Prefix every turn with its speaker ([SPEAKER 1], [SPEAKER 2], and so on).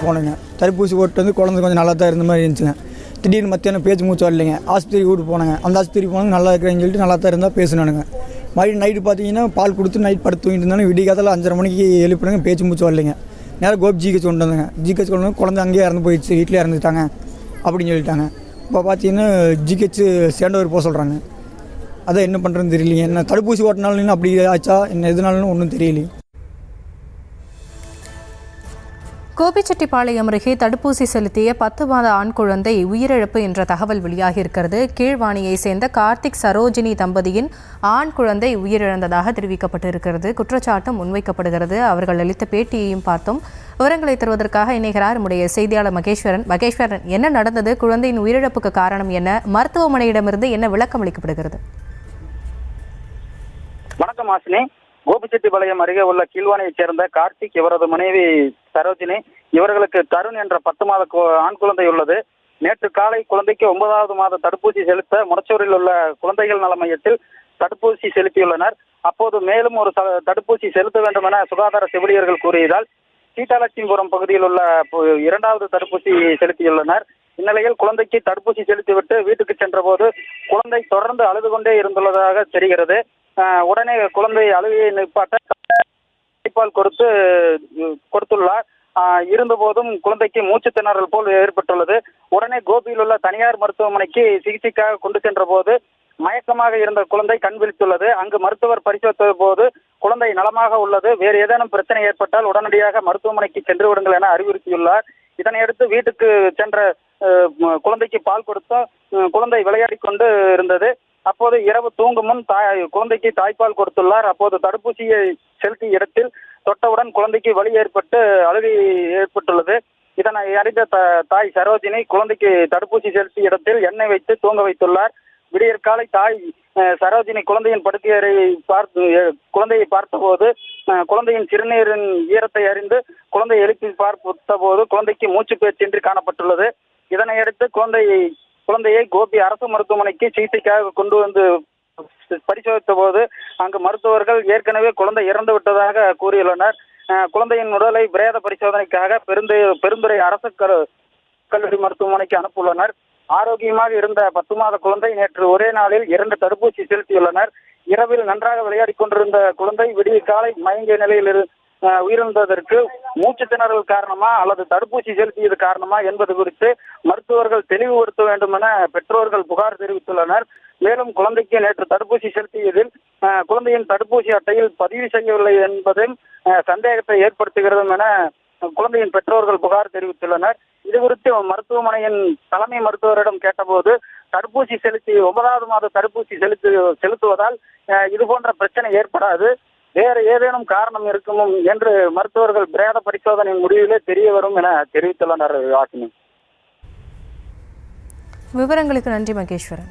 [SPEAKER 1] போனேங்க. தடுப்பூசி போட்டு வந்து குழந்தை கொஞ்சம் நல்லா தான் இருந்த மாதிரி இருந்துச்சுங்க. திடீர்னு மத்தியானம் பேச்சு மூச்சு வரலைங்க. ஆஸ்பத்திரி கூட்டு போனாங்க. அந்த ஆஸ்பத்திரி போனாங்க நல்லா இருக்கிறேன்னு சொல்லிட்டு நல்லா தான் இருந்தால் பேசினானுங்க. மறுபடியும் நைட்டு பார்த்தீங்கன்னா பால் கொடுத்து நைட் படுத்து தூங்கிட்டு இருந்தாலும் விடிய காலத்தில் 5:30 மணிக்கு எழுப்பினாங்க. பேச்சு மூச்சு வரலைங்க. நேரம் கோபி ஜிஹெச் கொண்டு வந்தாங்க. ஜிஹெச் கொண்டு வந்து குழந்தை அங்கேயே இறந்து போயிடுச்சு, வீட்டிலே இறந்துட்டாங்க அப்படின்னு சொல்லிட்டாங்க. இப்போ பார்த்தீங்கன்னா ஜிஹெச் சேண்டவர் போக சொல்கிறாங்க. அதான் என்ன பண்ணுறதுன்னு தெரியலைங்க. என்ன தடுப்பூசி ஓட்டினாலும் அப்படி ஆச்சா என்ன எதுனாலும் ஒன்றும் தெரியலையே.
[SPEAKER 2] கோபிச்செட்டிப்பாளையம் அருகே தடுப்பூசி செலுத்திய 10 மாத ஆண் குழந்தை உயிரிழப்பு என்ற தகவல் வெளியாகியிருக்கிறது. கீழ்வாணியை சேர்ந்த கார்த்திக் சரோஜினி தம்பதியின் ஆண் குழந்தை உயிரிழந்ததாக தெரிவிக்கப்பட்டிருக்கிறது. குற்றச்சாட்டும் முன்வைக்கப்படுகிறது. அவர்கள் அளித்த பேட்டியையும் பார்த்தோம். விவரங்களை தருவதற்காக இணைகிறார் நம்முடைய செய்தியாளர் மகேஸ்வரன், என்ன நடந்தது? குழந்தையின் உயிரிழப்புக்கு காரணம் என்ன? மருத்துவமனையிடமிருந்து என்ன விளக்கம் அளிக்கப்படுகிறது?
[SPEAKER 3] வணக்கம் ஆசினி. கோபிச்செட்டிப்பாளையம் அருகே உள்ள கீழ்வாணியைச் சேர்ந்த கார்த்திக், இவரது மனைவி சரோஜினி, இவர்களுக்கு தருண் என்ற 10 மாத ஆண் குழந்தை உள்ளது. நேற்று காலை குழந்தைக்கு 9வது மாத தடுப்பூசி செலுத்த முடச்சூரில் உள்ள குழந்தைகள் நல மையத்தில் தடுப்பூசி செலுத்தியுள்ளனர். அப்போது மேலும் ஒரு தடுப்பூசி செலுத்த வேண்டும் என சுகாதார செவிலியர்கள் கூறியதால் சீதாலட்சுமிபுரம் பகுதியில் உள்ள 2வது தடுப்பூசி செலுத்தியுள்ளனர். இந்நிலையில் குழந்தைக்கு தடுப்பூசி செலுத்திவிட்டு வீட்டுக்கு சென்ற போது குழந்தை தொடர்ந்து அழுது கொண்டே இருந்துள்ளதாக தெரிகிறது. உடனே குழந்தை அழுகையை நிப்பாட்ட தாய்ப்பால் கொடுத்துள்ளார். இருந்த போதும் குழந்தைக்கு மூச்சு திணறல் போல் ஏற்பட்டுள்ளது. உடனே கோபியில் உள்ள தனியார் மருத்துவமனைக்கு சிகிச்சைக்காக கொண்டு சென்ற போது மயக்கமாக இருந்த குழந்தை கண் விழித்துள்ளது. அங்கு மருத்துவர் பரிசோதித்த போது குழந்தை நலமாக உள்ளது. வேறு ஏதேனும் பிரச்சனை ஏற்பட்டால் உடனடியாக மருத்துவமனைக்கு சென்று விடுங்கள் என அறிவுறுத்தியுள்ளார். இதனையடுத்து வீட்டுக்கு சென்ற குழந்தைக்கு பால் கொடுத்தும் குழந்தை விளையாடி கொண்டு இருந்தது. அப்போது இரவு தூங்கும் முன் குழந்தைக்கு தாய்ப்பால் கொடுத்துள்ளார். அப்போது தடுப்பூசியை செலுத்திய இடத்தில் தொட்டவுடன் குழந்தைக்கு வலி ஏற்பட்டு அழுகை ஏற்பட்டுள்ளது. இதனை அறிந்த தாய் சரோஜினி குழந்தைக்கு தடுப்பூசி செலுத்திய இடத்தில் எண்ணெய் வைத்து தூங்க வைத்துள்ளார். விடியற் காலை தாய் சரோஜினி குழந்தையின் படுக்கையறை குழந்தையை பார்த்தபோது குழந்தையின் சிறுநீரின் ஈரத்தை அறிந்து குழந்தை எழுப்பி பார்த்த போது குழந்தைக்கு மூச்சு பேச்சின்றி காணப்பட்டுள்ளது. இதனையடுத்து குழந்தையை கோபி அரசு மருத்துவமனைக்கு சிகிச்சைக்காக கொண்டு வந்து பரிசோதித்த போது அங்கு மருத்துவர்கள் ஏற்கனவே குழந்தை இறந்து விட்டதாக கூறியுள்ளனர். குழந்தையின் உடலை பிரேத பரிசோதனைக்காக பெருந்துறை அரசு கல்லூரி மருத்துவமனைக்கு அனுப்பியுள்ளனர். ஆரோக்கியமாக இருந்த 10 மாத குழந்தை நேற்று ஒரே நாளில் 2 தடுப்பூசி செலுத்தியுள்ளனர். இரவில் நன்றாக விளையாடி கொண்டிருந்த குழந்தை விடிய காலை மயங்கிய நிலையில் உயிரிழந்ததற்கு மூச்சு திணறல் காரணமா அல்லது தடுப்பூசி செலுத்தியது காரணமா என்பது குறித்து மருத்துவர்கள் தெளிவுபடுத்த வேண்டும் என பெற்றோர்கள் புகார் தெரிவித்துள்ளனர். மேலும் குழந்தைக்கு நேற்று தடுப்பூசி செலுத்தியதில் குழந்தையின் தடுப்பூசி அட்டையில் பதிவு செய்யவில்லை என்பதும் சந்தேகத்தை ஏற்படுத்துகிறது என குழந்தையின் பெற்றோர்கள் புகார் தெரிவித்துள்ளனர். இது குறித்து மருத்துவமனையின் தலைமை மருத்துவரிடம் கேட்டபோது தடுப்பூசி செலுத்தி 9வது மாத தடுப்பூசி செலுத்துவதால் இது போன்ற பிரச்சனை ஏற்படாது, வேறு ஏதேனும் காரணம் இருக்கும் என்று மருத்துவர்கள் பிரேத பரிசோதனையின் முடிவிலே தெரிய வரும் என தெரிவித்துள்ளனர்.
[SPEAKER 2] விவரங்களுக்கு நன்றி மகேஸ்வரன்.